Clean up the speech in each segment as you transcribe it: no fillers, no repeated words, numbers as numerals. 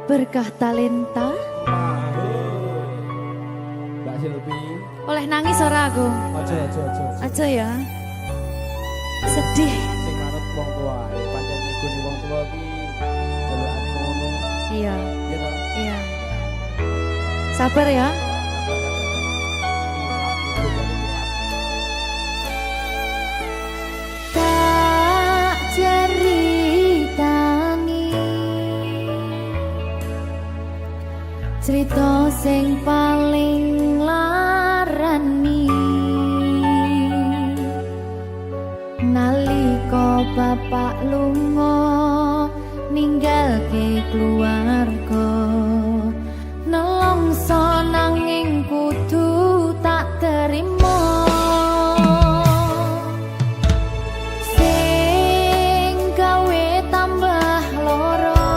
Berkah talenta. Mbak Silvi. Oleh nangis ora aku? Aja. Aja ya. Sedih. Sing manut wong tua, pancen ngikuni wong tua ki jelokane ngono. Iya. Iya toh? Iya. Sabar ya. Tak ceritani cerita sing paling larani nalika bapak lunga ninggalke keluarga nelongso nanging kudu tak terima sing gawe tambah loro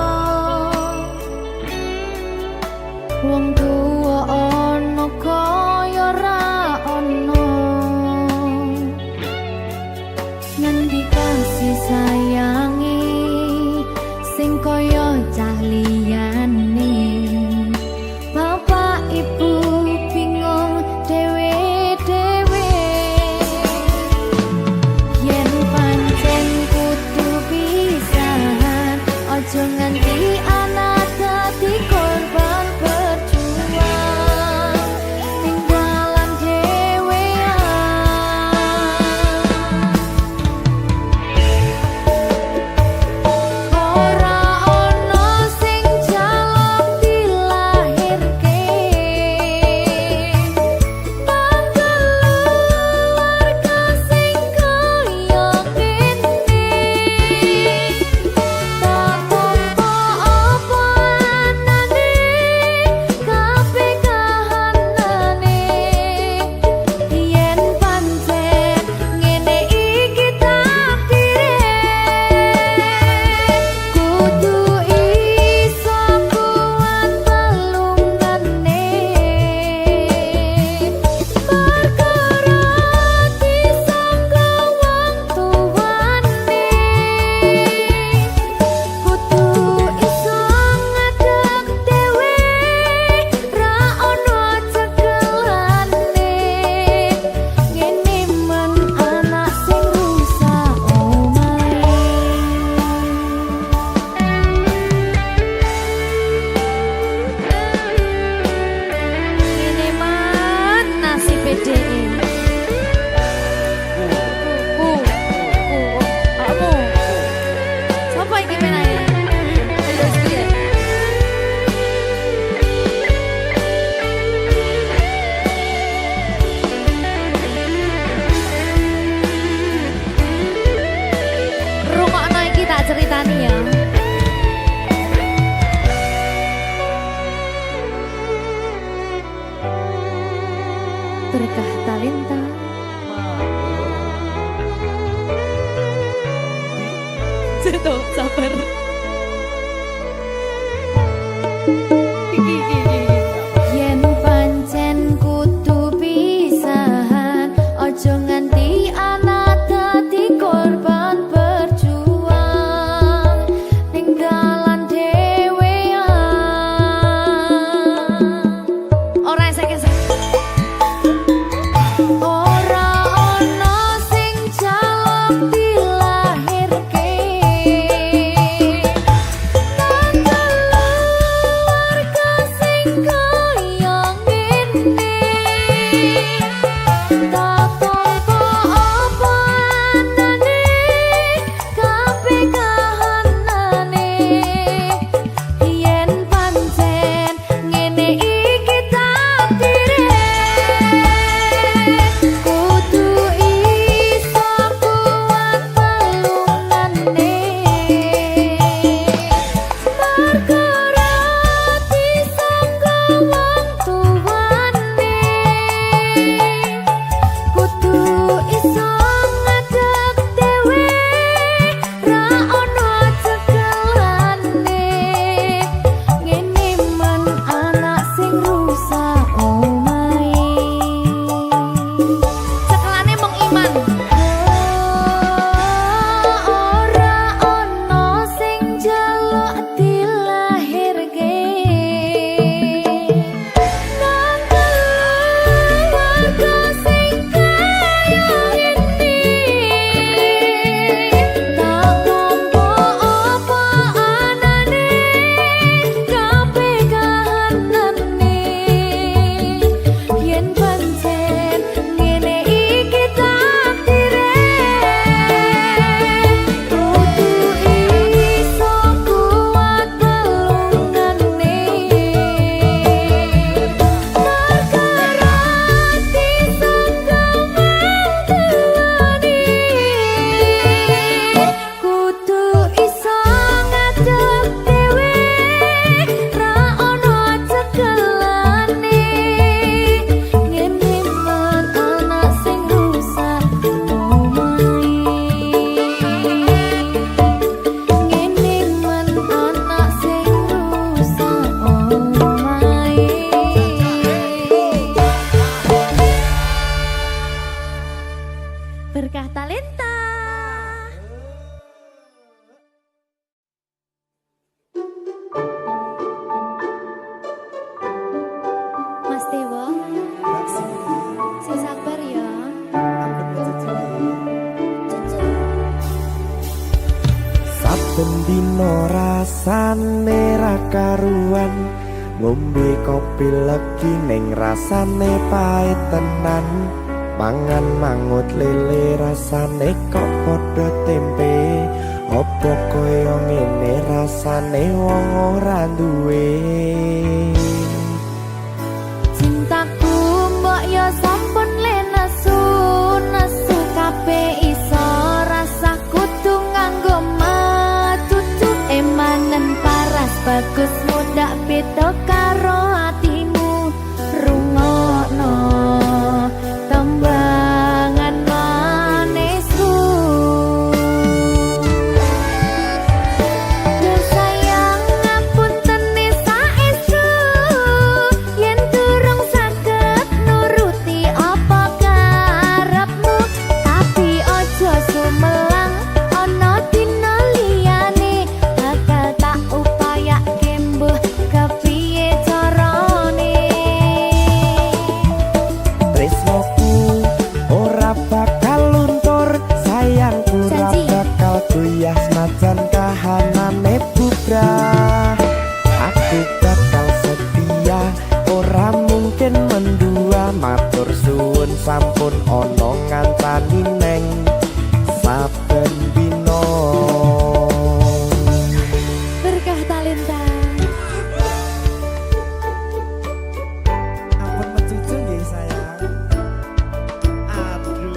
wong tuwa ana kaya ora ana ngendi kasih sayangi sing kaya cah liyane bapak ibu bingung dewe-dewe yen pancen kudu pisahan aja nganti anak dadi korban berjuang tinggalan dewean ora ono sing jaluk dilahirke pangkeluarga sing kaya kene tak tampa apa anane kabeh kahanane yen pancen ngene iki takdire kudu iso kuat pelungane perkara disangka wong tuwane kudu iso ngadeg dhewe ra ono cekelane ngene men anak sing rusak omahe ngene men nasib dhek kamu siapa iki menae terus piye rungokno iki tak ceritani ya berkah talenta Ceto, sabar. Yen pancen kudu pisahan aja nganti anak dadi korban berjuang tinggalan dewean ora esek-esek ora ono sing jaluk dilahirke Berkah Talenta. Mas Dewo, si sabar ya. Saben dino rasane ra karuan, ngombe kopi legi ning rasane pahit tenan. Mangan mangut lele rasane kok padha tempe. Apa kaya ngene rasane wong ora duwe. Cintaku mbok yo sampun lenesu, nesu kabeh iso rasa kudu nganggo matutu. Emanen paras bagus mudak beda karo atimu. Rungokno tembangan manisku. Duh sayang ngapunten saestu, yen durung saged nuruti apa karepmu. Tapi ojo sumelang ana dina liyane, bakal tak upayake mbuh kepiye carane. Tresnoku ora bakal luntur, sayangku ora Janji. bakal goyah senajan kahanane bubrah. Aku bakal setia, ora mungkin mendua. Matur suwun sampun ana ngancani neng saben dina. Berkah Talenta. Ampun mencucu nggih sayang. Aduh.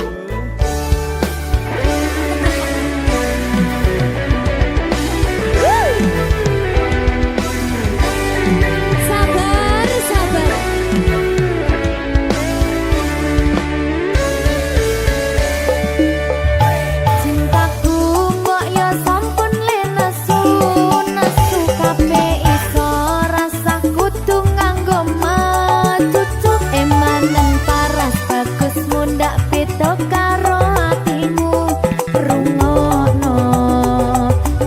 Sabar, sabar. Cintaku mbok yo sampun lenesu, nesu kabeh iso rasa kudu nganggo matutu. Emanen paras bagus mundak beda karo atimu. Rungokno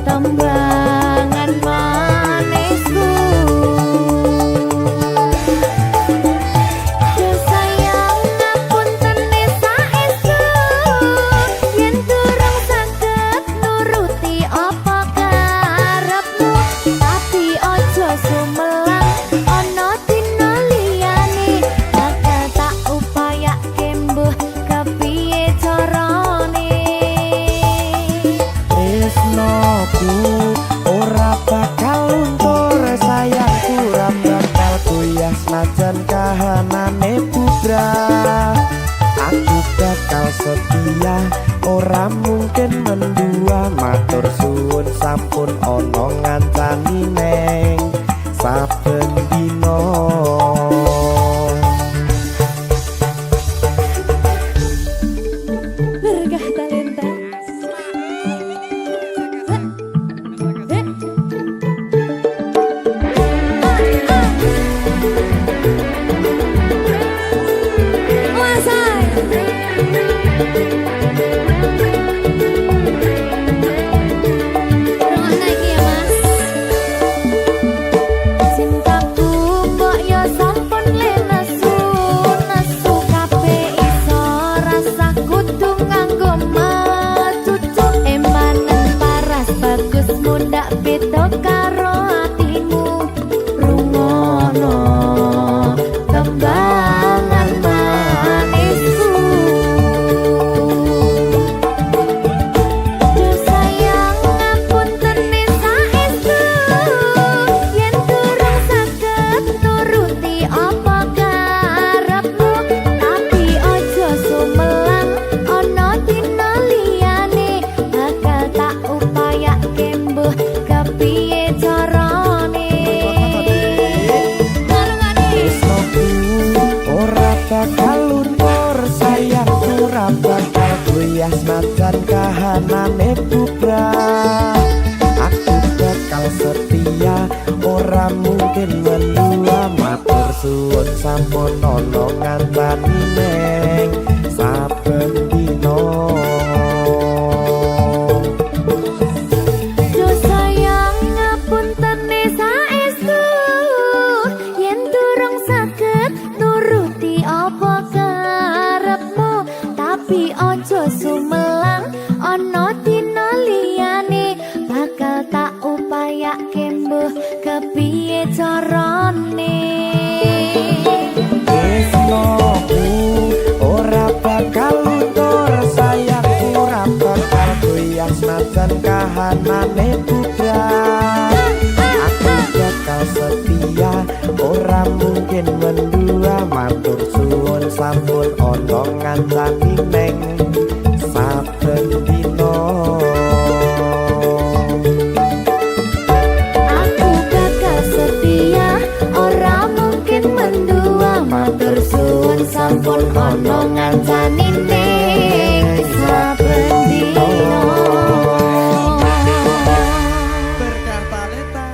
tembangan manisku. Duh sayang ngapunten saestu, yen durung saged nuruti apa karepmu. Tapi ojo sumelang ana dina liyane, bakal tak upayake mbuh kepiye carane. Tresnoku ora bakal luntur, sayangku ora bakal goyah senajan kahanane bubrah. Aku bakal setia, ora mungkin mendua. Matur suwun sampun ana ngancani neng saben dina. Berkah Talenta. Rungokno iki ya, Mas. Cintaku mbok yo sampun lenesu, nesu kabeh iso rasa kudu nganggo matutu. Emanen paras bagus mundak beda karo atimu. Rungokno tembangan manisku. Duh sayang ngapunten saestu, yen durung saged nuruti apa karepmu. Tapi ojo sumelang ana dina liyane, bakal tak upayake mbuh kepiye carane. Tresnoku ora bakal luntur, sayangku ora bakal goyah senajan kahanane bubrah. Aku bakal setia, ora mungkin mendua. Matur suwun sampun ana ngancani neng saben dina. ojo sumelang ono dina liyane bakal tak upayake mbuh kepiye carane. Tresnoku ora bakal luntur, sayangku ora bakal goyah senajan kahanane bubrah. Aku bakal setia, ora mungkin mendua, matur suwun sampun ana ngancani neng saben dina. Aku bakal setia, ora mungkin mendua, matur suwun sampun ana ngancani ning saben dina. Berkah talenta.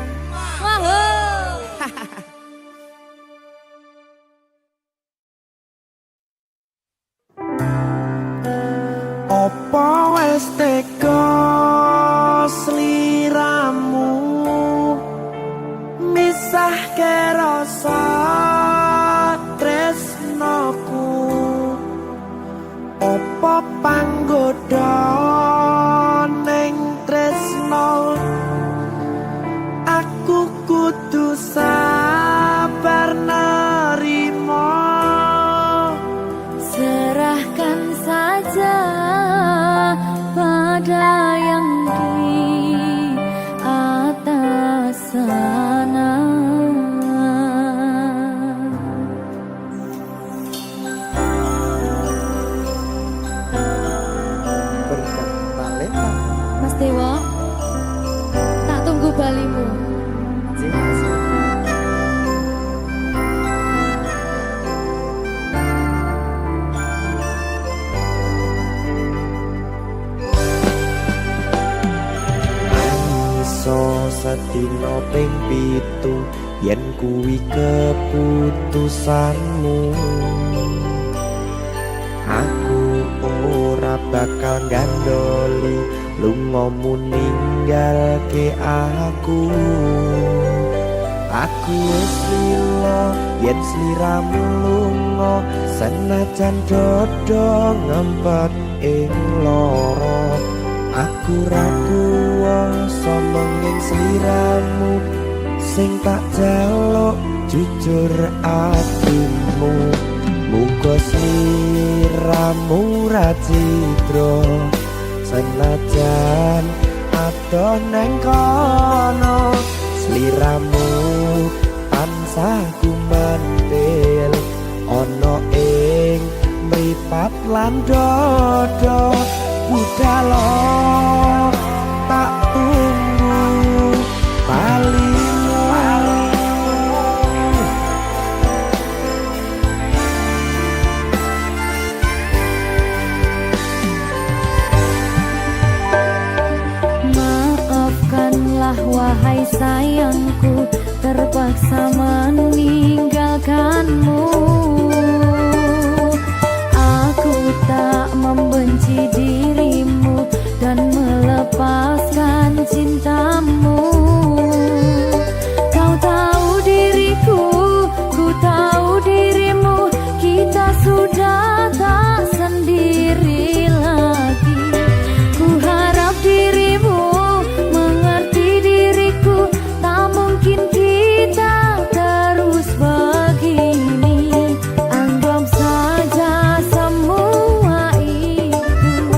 Opo wis teka sliramu misahke rasa tresnoku? Opo panggoda ning tresno? Aku kudu sabar nerima. Serahkan saja pada yang di atas sana. Berkah talenta. Mas Dewa, tak tunggu balimu. Iso sedina ping 7 yen kuwi keputusanmu. Aku ora bakal gandoli lungamu ninggalke aku. Aku wis lila yen sliramu lunga, senajan dodo ngempet ing lara. Aku ra kuwasa menging sliramu, sing tak jaluk jujur atimu. Muga sliramu ra cidra, senajan adoh neng kono. Sliramu tansah gumantil ana ing mripat lan dodo. Budalo tak tunggu balimu. Maafkanlah wahai sayangku, terpaksa meninggalkanmu. Aku tak membenci dirimu dan melepaskan cintamu. Kau tahu diriku, ku tahu dirimu, kita sudah tak sendiri lagi. Ku harap dirimu mengerti diriku, tak mungkin kita terus begini. Anggap saja semua itu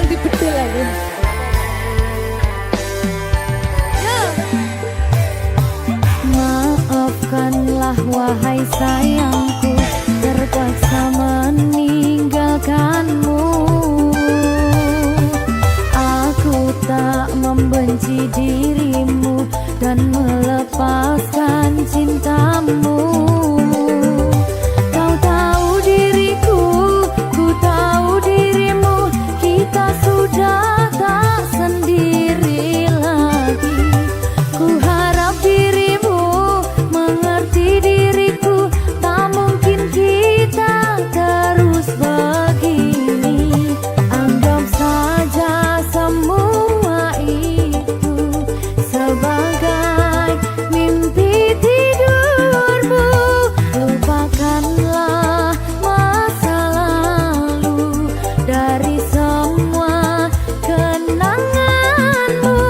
ganti bedil lagi. Maafkanlah wahai sayangku, terpaksa meninggalkanmu. Aku tak membenci dirimu dan melepaskan cintamu. Kau tahu diriku, ku tahu dirimu, kita sudah tak sendiri lagi. Ku harap dirimu mengerti diriku, tak mungkin kita terus begini. Anggap saja semua itu sebagai mimpi tidurmu. Lupakanlah masa lalu dari semua kenanganmu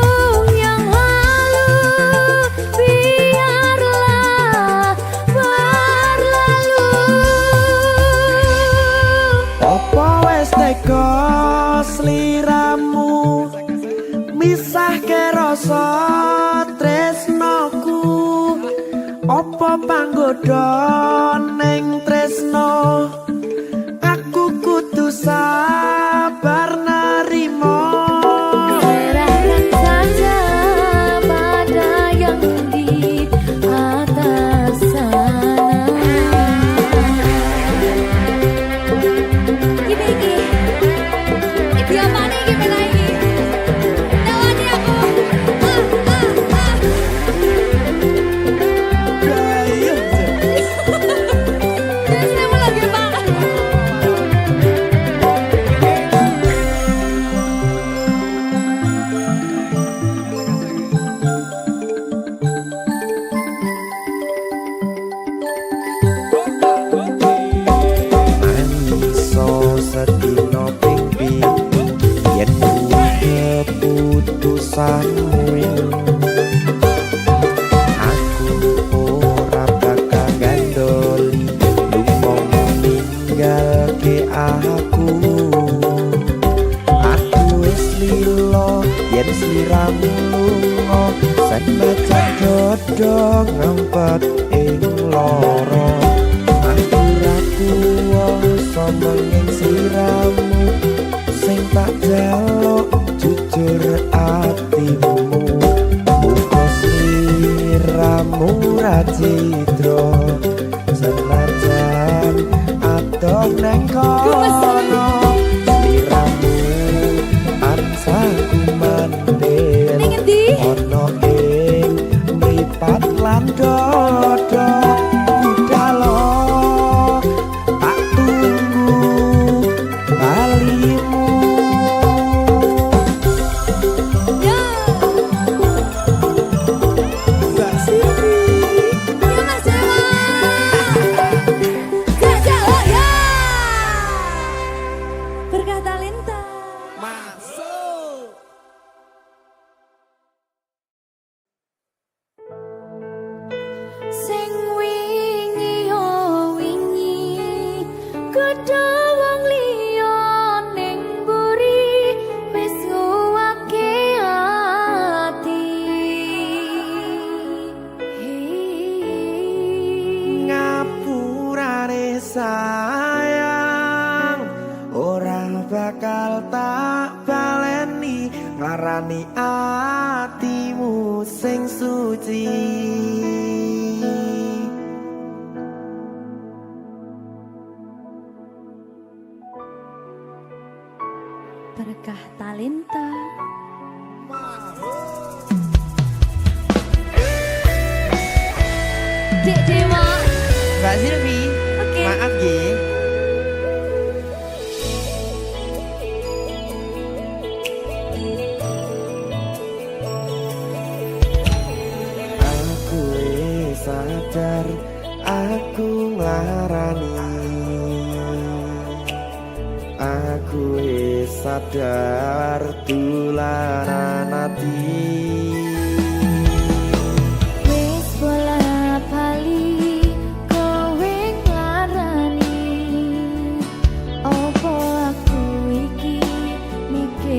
yang lalu. Biarlah berlalu. Apa wes teko sliramu misahke rasa tresnoku? Apa panggoda ning tresno? Aku kudu sabar narimo. Serahkan saja pada yang di atas sana. Gini apa nih gimana ini? Tawani aku. Biasanya mau lagi banget. Mangiso sedina ping pitu yen kuwi keputusanmu. Aku ora bakal gandoli lunga ninggalke aku. Aku wis lilo yen sliramu lunga, senajan dodo ngempet ing loro. Aku ra kuwasa menging sliramu, sing tak jaluk jujur atimu. Muga sliramu ra cidra, senajan adoh neng kono. Sliramu tansah kumandel Ning endi? ono ing mripat lan dodo. Budalo tak tunggu balimu. Ya. Mbak Siti Ya Mas Dewa. Gajah Hoya. Berkah talenta. masuk. Sing wingi yo wingi gedhe wong liya ning mburi wis nguwake ati. Ngapurane sayang, ora bakal tak baleni ngarani atimu sing suci. Berkah talenta. Dek Dewa. Mbak Silvi, Oke. maaf ye. Aku wis sadar, aku nglarani. Aku wis sadar tularan ati. Wis bola bali kowe nglarani. Opo aku iki mikir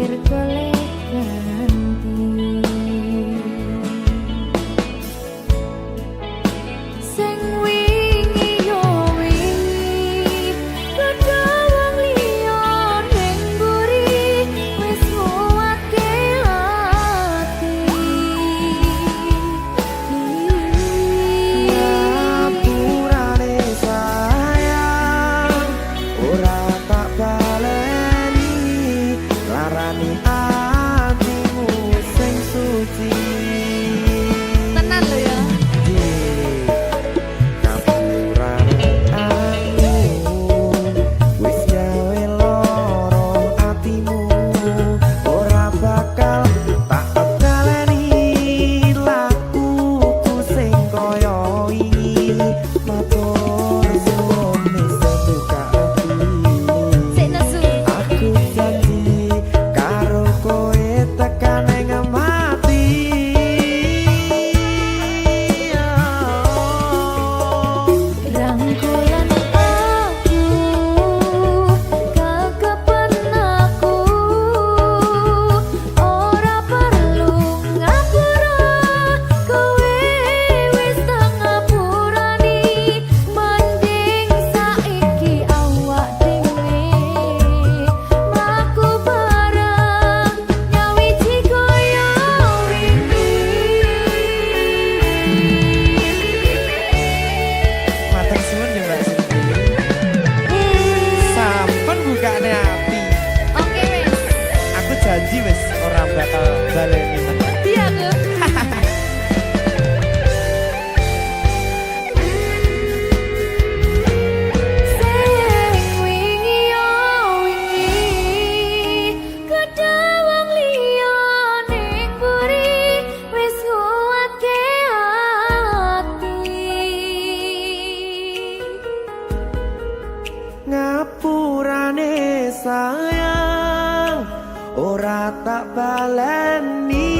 ora tak baleni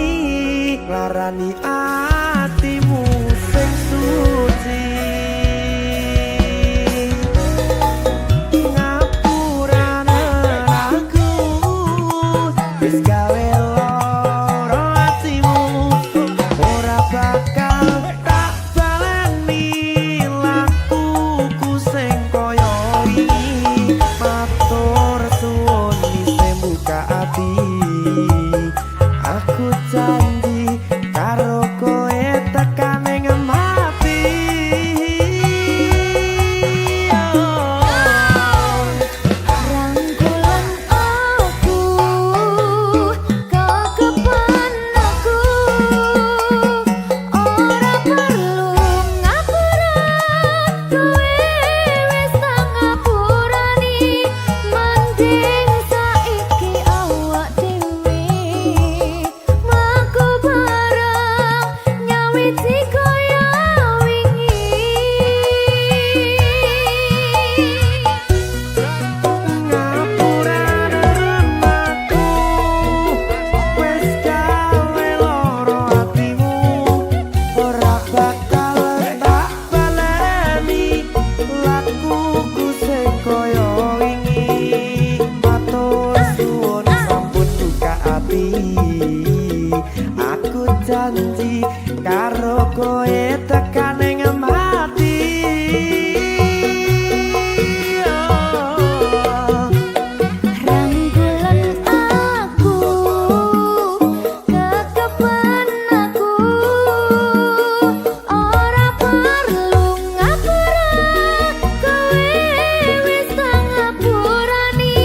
larani atimu sing suci. Ngapurane aku wis gawe lara atimu, ora bakal tak baleni lakuku sing kaya wingi. Matur suwun isih buka ati, aku janji karo kowe tekan ing mati. Rangkulan aku, kekepan aku, ora perlu ngapura, kowe wis tak ngapurani. Mending saiki awak dhewe mlaku bareng nyawiti kaya wingi. Ngapurane aku wis gawe lara atimu, ora bakal tak baleni lakuku sing kaya wingi. Matur suwun sampun buka ati, aku janji karo kowe tekan ing mati. Rangkulan aku, kekepan aku, ora perlu ngapura, kowe wis tak ngapurani.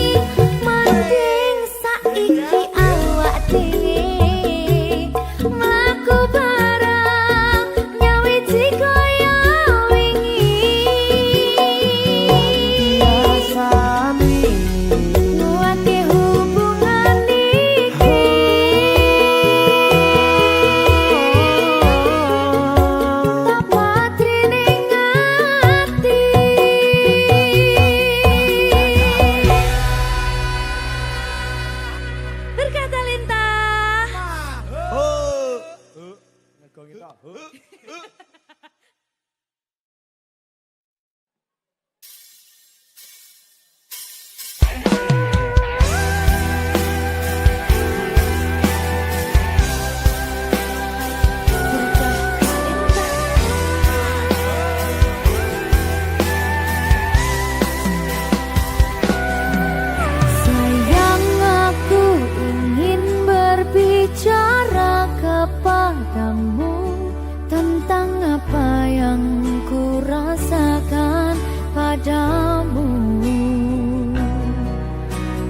Mending saiki awak dhewe mlaku bareng nyawiti kaya wingi. Biasane Nuwati hubungan iki, tak patri ning ati. Berkata Lintah. Ngegongi tok. Sayang, aku ingin berbicara kepadamu tentang apa yang ku rasakan padamu.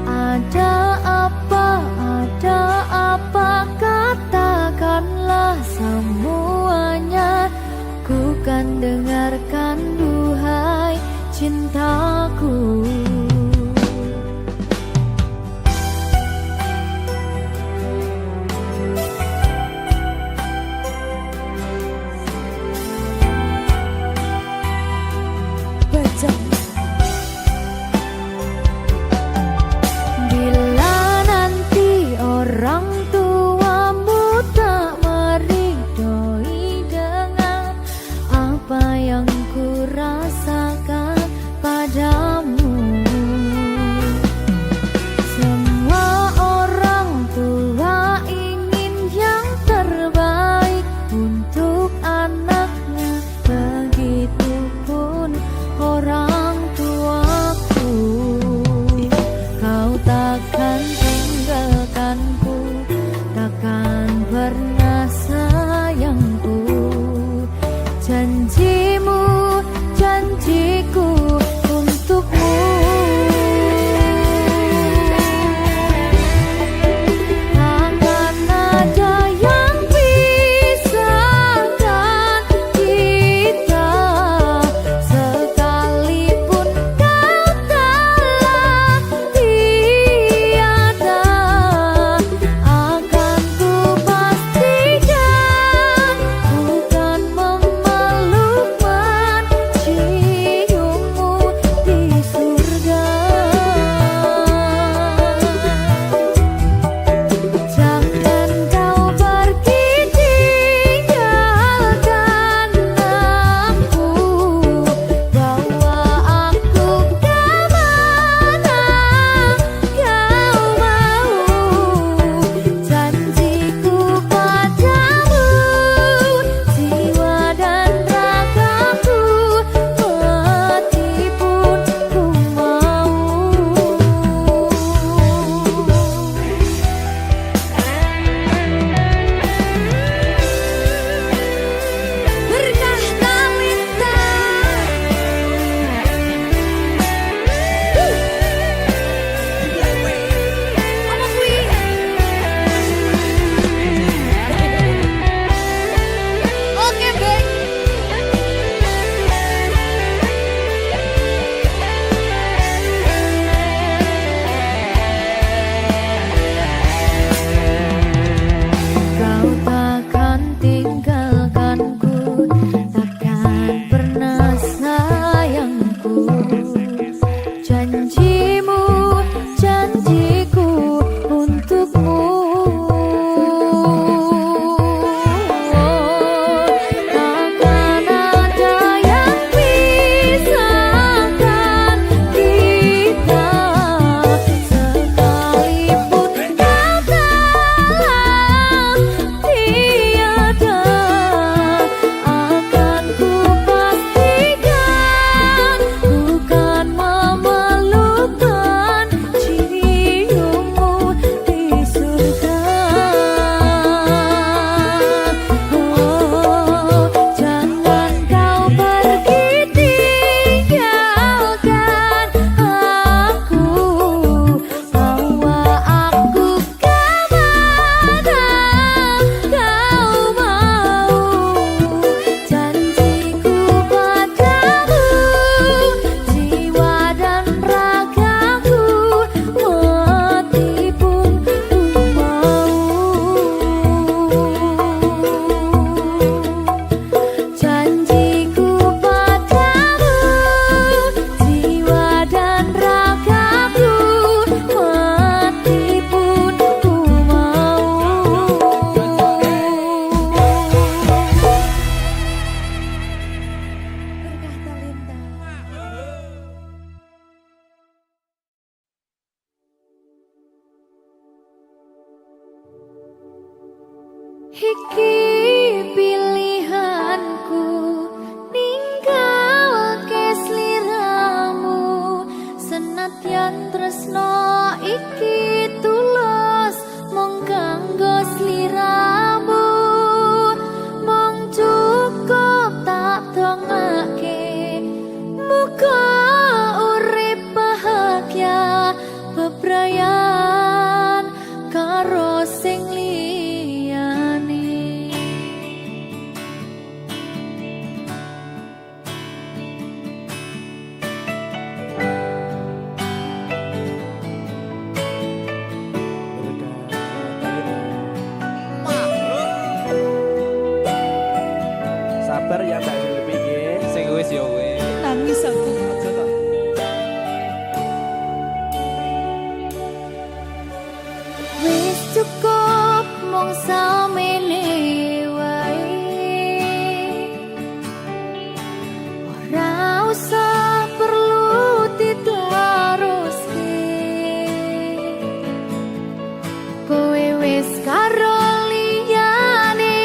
Ada apa, katakanlah semuanya. Ku kan dengarkan duhai cintaku. Bila nanti orang tuamu tak meridhoi dengan apa yang ku rasakan padamu, semua orang tua ingin yang terbaik untuk anaknya, begitupun orang tuaku. Kau takkan tinggalkanku, takkan pernah sayangku. Janjimu, janjiku untukmu. Takkan ada yang pisahkan kita, sekalipun kau telah tiada. Iki pilihanku ninggalke sliramu senadyan tresno iki tulus mung kanggo sliramu mung cukup tak dongake muga urip bahagia bebrayan karo sing liyane. Sabar ya Mbak Silvi nggih. Sing wis ya wis. Nangis aku. Aja to. Wis cukup mung samene wae ora usah perlu diteruske kowe wis karo liyane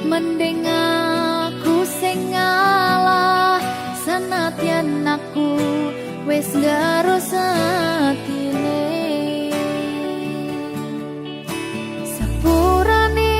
mending aku sing ngalah senadyan aku wis ngarus atine sepurane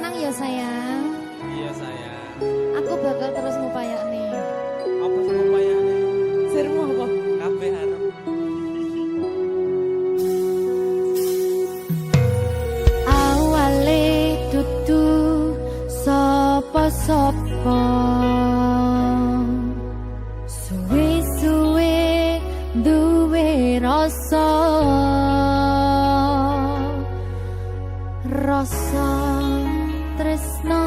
Tenang ya sayang. Iya sayang. Aku bakal terus ngupayakne. Apa sih upayane? Sirmu apa? Kabeh arep. Awale dudu sapa-sapa. Suwe-suwe duwe rasa. Rasa tresno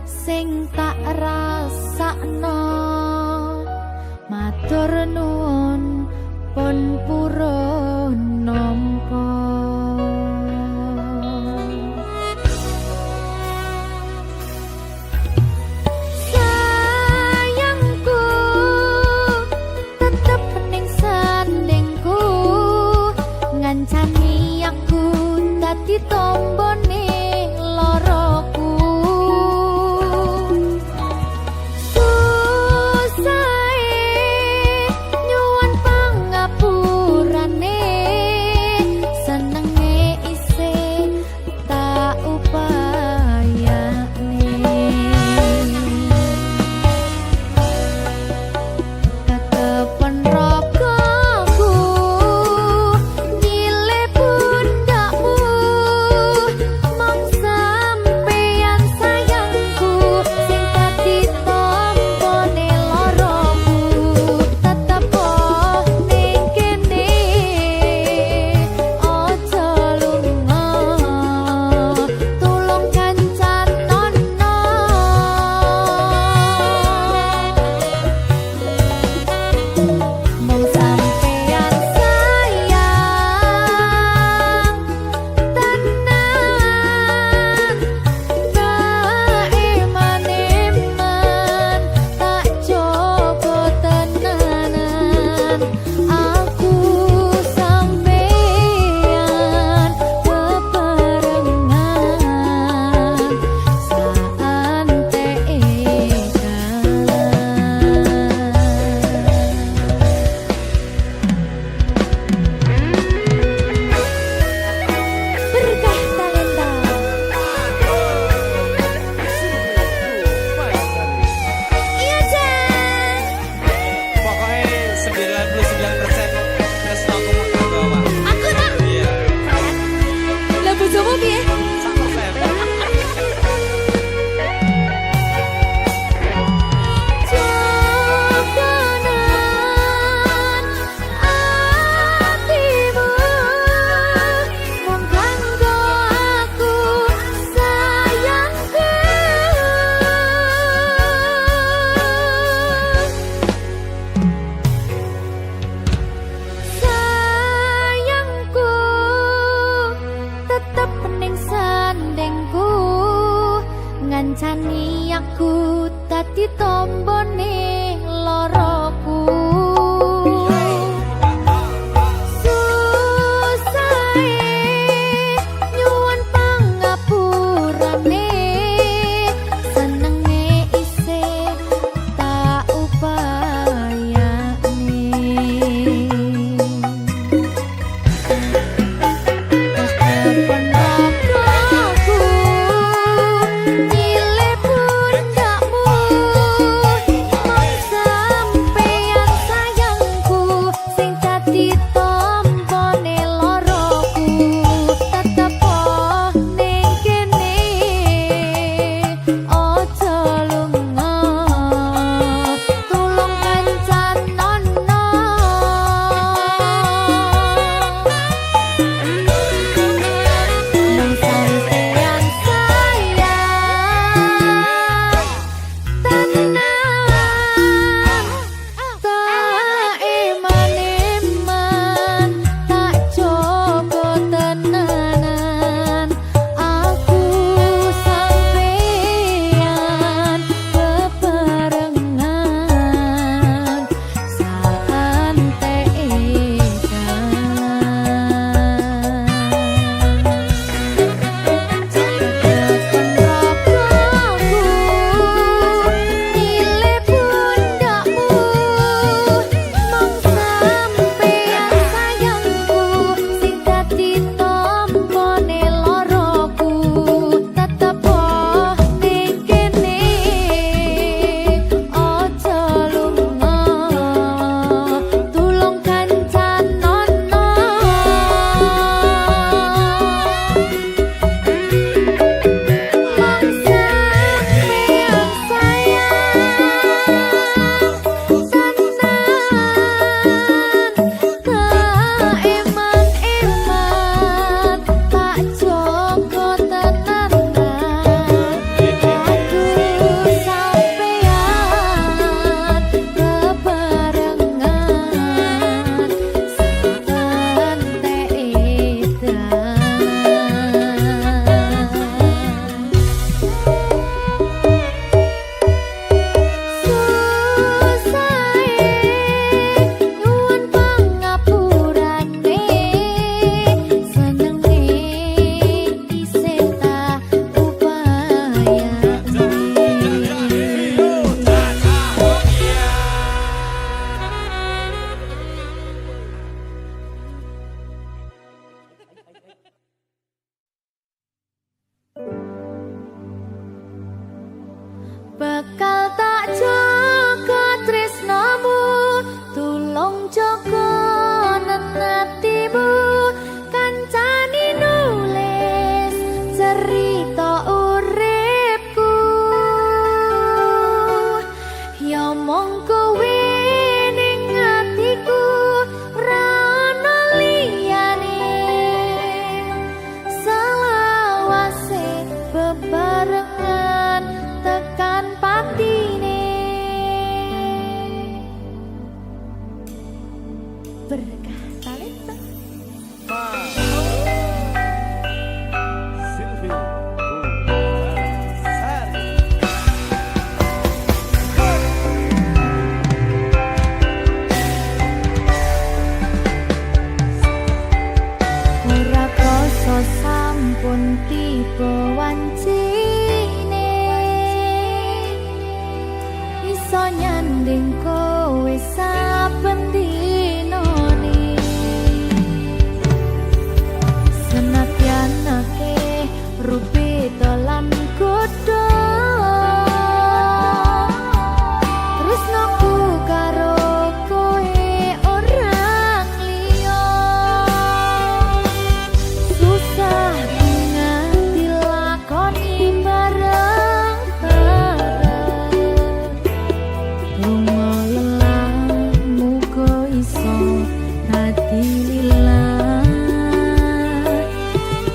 sing tak rasakno. Matur nuwun pun purun nampa. Sayangku tetep ning sandingku, ngancani aku dadi tombone loroku. Susahe nyuwun pangapura. jaga nenatimu kancani nulis cerita uripku ya mong kowe ning atiku ra ono liyane selawase bebarengan tekan patine berkah talenta ora krasa sampun tiba wancine iso nyanding kowe saben dinane senadyan akeh rupi dolan godho tresnaku karo kowe orang liya susah nganti lakoni bareng-bareng lunga lelah muga iso dadi lillah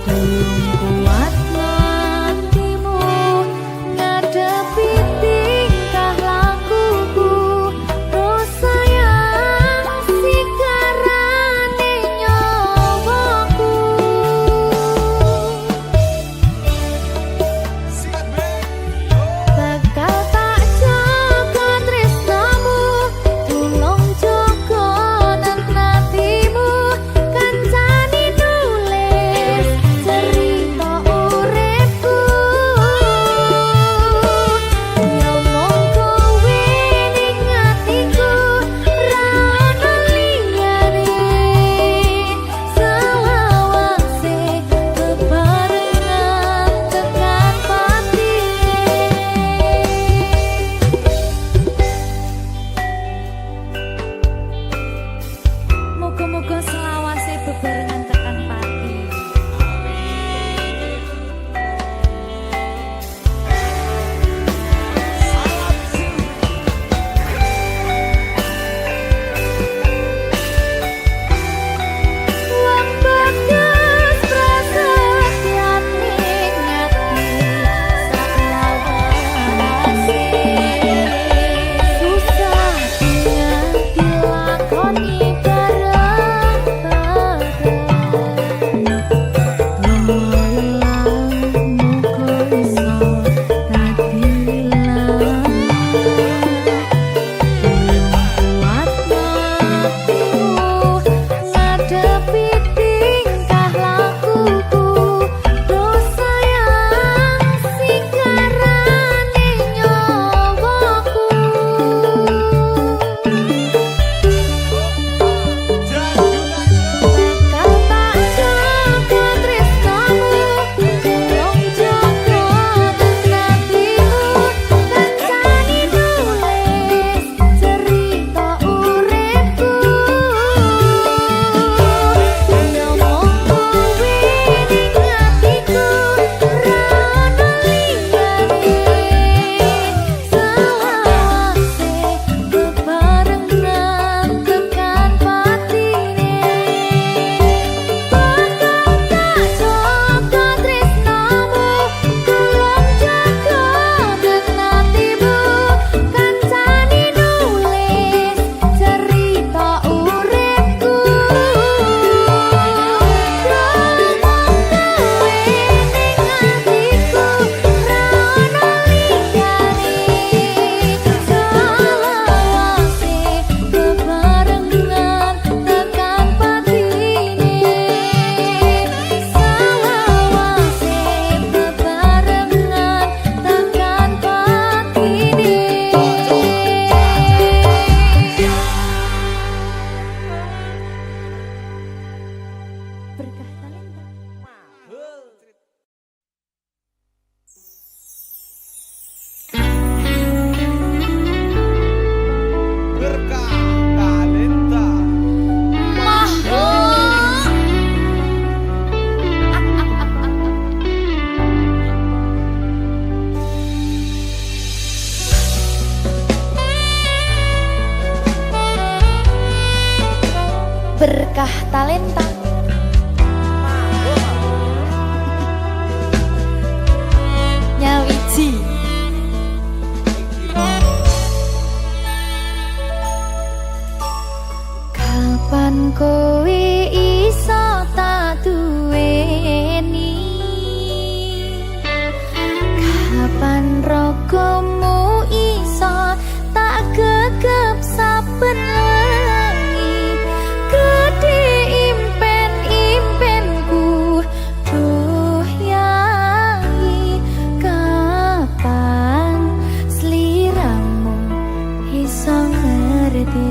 tulung kuat hatimu ngadepi tingkah lakuku dosa yang sikarane nyawaku bakal tak jaga tresnamu tulung jaga nenatimu kancani nulis cerita uripku ya mong kowe ning atiku ra ono liyane selawase bebarengan tekan patine muga-muga selawase bebarengan tekan pati wong bagas prasetyan ning ati saklawase susah nganti lakoni bareng-bareng berkah talenta. Nyawiji kapan kowe iso tak duweni, kapan rogomu iso tak gegep saben wengi. Gede impen-impenku duh yai, kapan sliramu iso ngerti.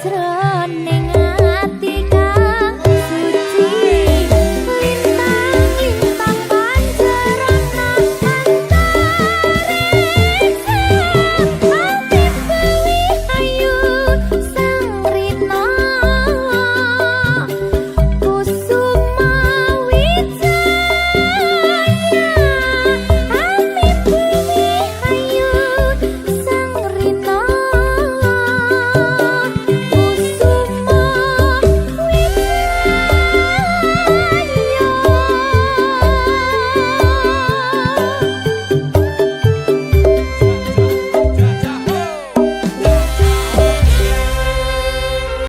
Jero